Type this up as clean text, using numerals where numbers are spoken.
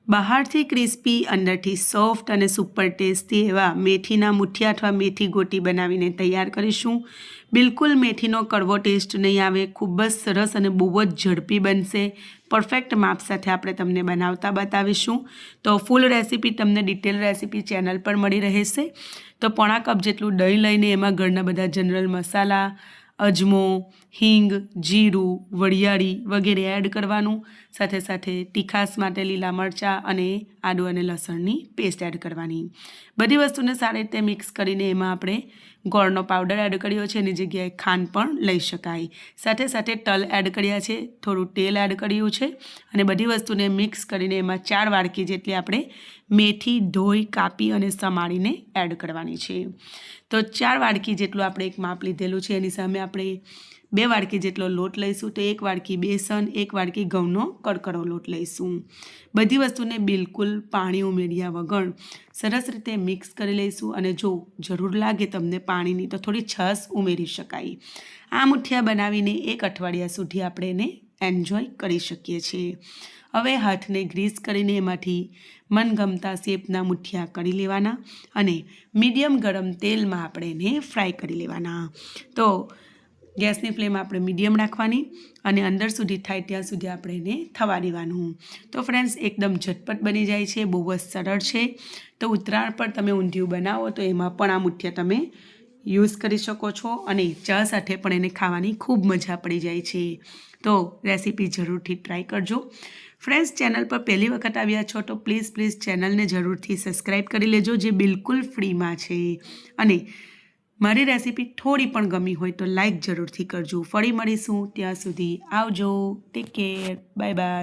બહારથી ક્રિસ્પી અંદરથી સોફ્ટ અને સુપર ટેસ્ટી એવા મેથીના મુઠિયા અથવા મેથી ગોટી બનાવીને તૈયાર કરીશું। બિલકુલ મેથીનો કડવો ટેસ્ટ નહીં આવે, ખૂબ જ સરસ અને બહુ જ ઝડપી બનશે। પરફેક્ટ માપ સાથે આપણે તમને બનાવતા બતાવીશું। તો ફૂલ રેસીપી તમને ડિટેલ રેસીપી ચેનલ પર મળી રહેશે। તો પોણા કપ જેટલું દહીં લઈને એમાં ઘરના બધા જનરલ મસાલા, અજમો, હિંગ, જીરું, વરિયાળી વગેરે એડ કરવાનું। સાથે સાથે તીખાસ માટે લીલા મરચાં અને આદુ અને લસણની પેસ્ટ એડ કરવાની। બધી વસ્તુને સારી રીતે મિક્સ કરીને એમાં આપણે ગોળનો પાવડર એડ કર્યો છે, એની જગ્યાએ ખાંડ પણ લઈ શકાય। સાથે સાથે તલ એડ કર્યા છે, થોડું તેલ એડ કર્યું છે અને બધી વસ્તુને મિક્સ કરીને એમાં 4 વાડકી જેટલી આપણે મેથી ધોઈ કાપી અને સમારીને એડ કરવાની છે। તો 4 વાડકી જેટલું આપણે એક માપ લીધેલું છે, એની સામે આપણે 2 વાડકી જેટલો લોટ લઈશું। તો 1 વાડકી બેસન, 1 વાડકી ઘઉંનો કડકડો લોટ લઈશું। બધી વસ્તુને બિલકુલ પાણી ઉમેર્યા વગર સરસ રીતે મિક્સ કરી લઈશું અને જો જરૂર લાગે તમને પાણીની તો થોડી છાશ ઉમેરી શકાય। આ મુઠિયા બનાવીને 1 અઠવાડિયા સુધી આપણે એને એન્જોય કરી શકીએ છીએ। હવે હાથને ગ્રીસ કરીને એમાંથી મનગમતા શેપના મુઠિયા કરી લેવાના અને મીડિયમ ગરમ તેલમાં આપણે એને ફ્રાય કરી લેવાના। તો ગેસની ફ્લેમ આપણે મીડિયમ રાખવાની અને અંદર સુધી થાય ત્યાં સુધી આપણે એને થવા દેવાનું। તો ફ્રેન્ડ્સ એકદમ ઝટપટ બની જાય છે, બહુ જ સરળ છે। તો ઉત્તરાયણ પર તમે ઊંધિયું બનાવો તો એમાં પણ આ મુઠિયા તમે યુઝ કરી શકો છો અને ચા સાથે પણ એને ખાવાની ખૂબ મજા પડી જાય છે। તો રેસીપી જરૂરથી ટ્રાય કરજો। ફ્રેન્ડ્સ ચેનલ પર પહેલી વખત આવ્યા છો તો પ્લીઝ ચેનલને જરૂરથી સબસ્ક્રાઈબ કરી લેજો, જે બિલકુલ ફ્રીમાં છે। અને મારી રેસીપી થોડી પણ ગમી હોય તો લાઈક જરૂરથી કરજો। ફરી મળીશું, ત્યાં સુધી આવજો, ટેક કેર, બાય બાય।